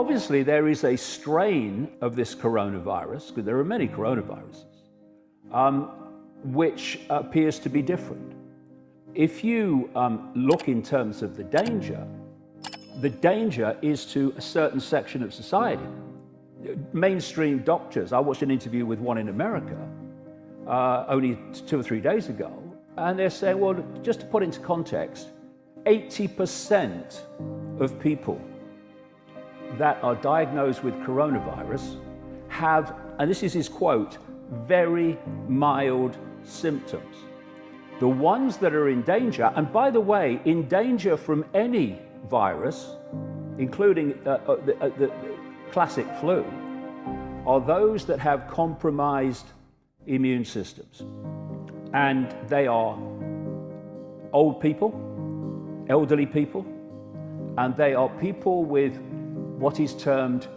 obviously there is a strain of this coronavirus, because there are many coronaviruses, which appears to be different. If you look in terms of the danger is to a certain section of society. Mainstream doctors, I watched an interview with one in America only 2 or 3 days ago, and they're saying, well, just to put into context, 80% of people that are diagnosed with coronavirus have, and this is his quote, very mild symptoms. The ones that are in danger, and by the way, in danger from any virus, including the classic flu, are those that have compromised immune systems. And they are old people, elderly people, and they are people with what is termed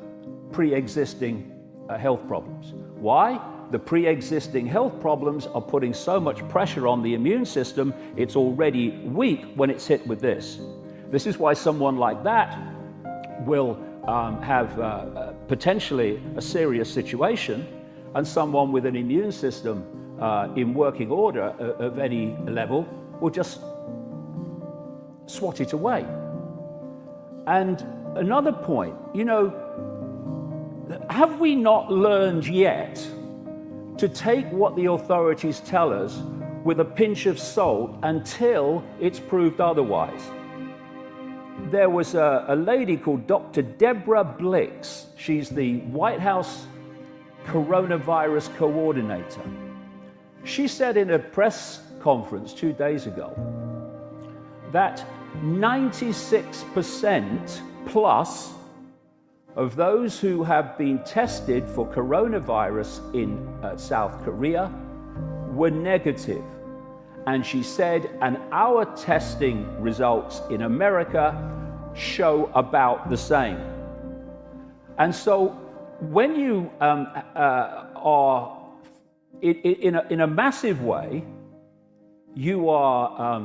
pre-existing health problems. Why? The pre-existing health problems are putting so much pressure on the immune system, it's already weak when it's hit with this. This is why someone like that will have potentially a serious situation, and someone with an immune system in working order of any level will just swat it away. And another point, you know, have we not learned yet to take what the authorities tell us with a pinch of salt until it's proved otherwise? There was a lady called Dr. Deborah Blix. She's the White House coronavirus coordinator. She said in a press conference 2 days ago that 96% plus of those who have been tested for coronavirus in South Korea were negative. And she said, and our testing results in America show about the same. And so when you are in a massive way, you are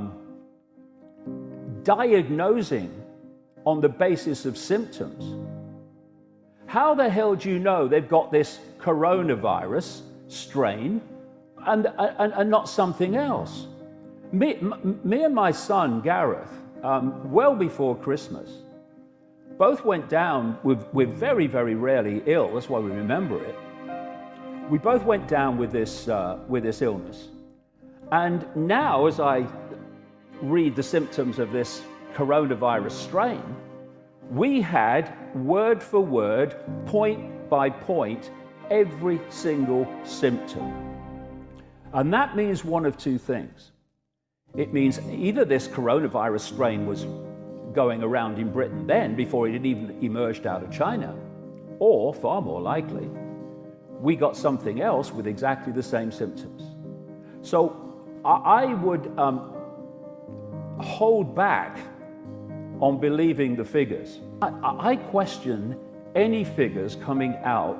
diagnosing on the basis of symptoms. How the hell do you know they've got this coronavirus strain and not something else? Me and my son, Gareth, well before Christmas, both went down we're very, very rarely ill, that's why we remember it. We both went down with this illness. And now, as I read the symptoms of this coronavirus strain, we had word for word, point by point, every single symptom. And that means one of two things. It means either this coronavirus strain was going around in Britain then, before it had even emerged out of China, or, far more likely, we got something else with exactly the same symptoms. So I would hold back on believing the figures. I question any figures coming out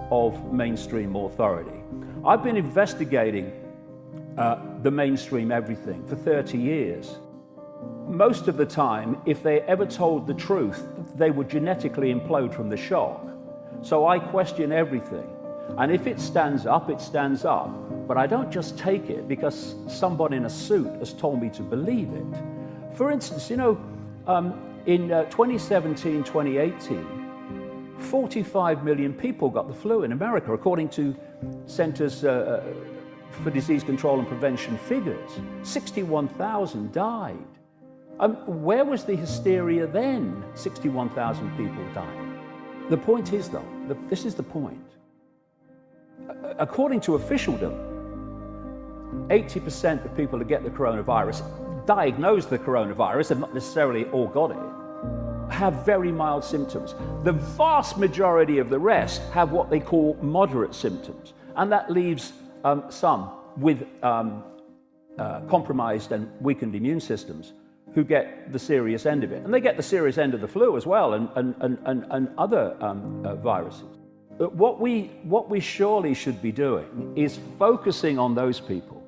of mainstream authority. I've been investigating the mainstream everything for 30 years. Most of the time, if they ever told the truth, they would genetically implode from the shock. So I question everything. And if it stands up, it stands up. But I don't just take it because somebody in a suit has told me to believe it. For instance, you know, in 2017, 2018, 45 million people got the flu in America, according to Centers for Disease Control and Prevention figures. 61,000 died. Where was the hysteria then? 61,000 people died. The point is, though, this is the point. According to officialdom, 80% of people that get the coronavirus, diagnosed the coronavirus, and not necessarily all got it, have very mild symptoms. The vast majority of the rest have what they call moderate symptoms, and that leaves some with compromised and weakened immune systems who get the serious end of it. And they get the serious end of the flu as well, and other viruses. But what we surely should be doing is focusing on those people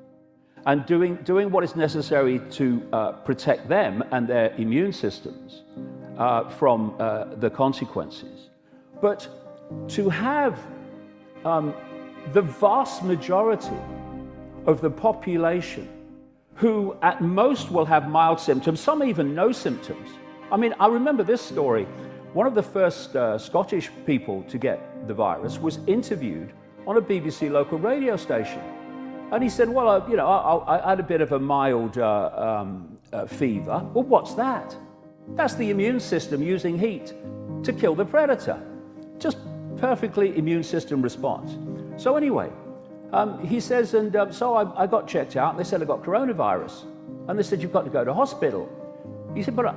and doing what is necessary to protect them and their immune systems from the consequences. But to have the vast majority of the population who at most will have mild symptoms, some even no symptoms. I mean, I remember this story. One of the first Scottish people to get the virus was interviewed on a BBC local radio station. And he said, well, I had a bit of a mild fever. Well, what's that? That's the immune system using heat to kill the predator. Just perfectly immune system response. So anyway, he says, so I got checked out, and they said I got coronavirus. And they said, you've got to go to hospital. He said, but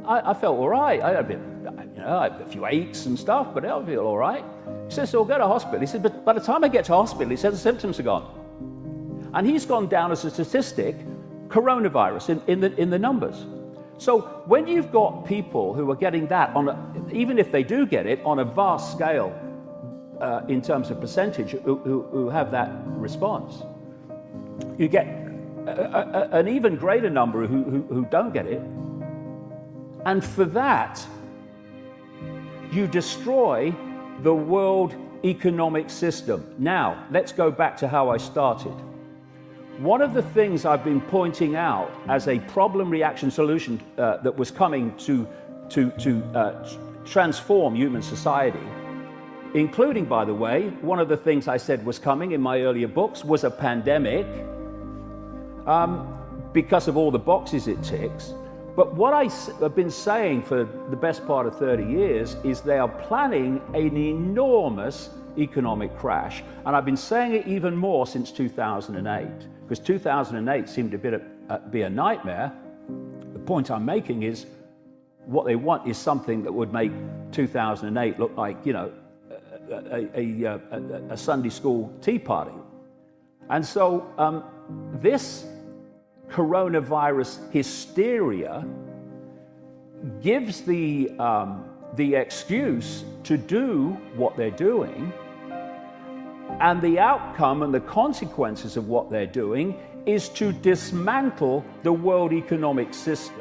I felt all right. I had a few aches and stuff, but I feel all right. He says, so I'll go to hospital. He said, but by the time I get to hospital, he said, the symptoms are gone. And he's gone down as a statistic, coronavirus, in the numbers. So when you've got people who are getting that, even if they do get it, on a vast scale, in terms of percentage, who have that response, you get an even greater number who don't get it. And for that, you destroy the world economic system. Now, let's go back to how I started. One of the things I've been pointing out as a problem reaction solution that was coming to transform human society, including, by the way, one of the things I said was coming in my earlier books was a pandemic, because of all the boxes it ticks. But what I've been saying for the best part of 30 years is they are planning an enormous economic crash. And I've been saying it even more since 2008, because 2008 seemed to be a nightmare. The point I'm making is what they want is something that would make 2008 look like, a Sunday school tea party. And so this coronavirus hysteria gives the excuse to do what they're doing, and the outcome and the consequences of what they're doing is to dismantle the world economic system.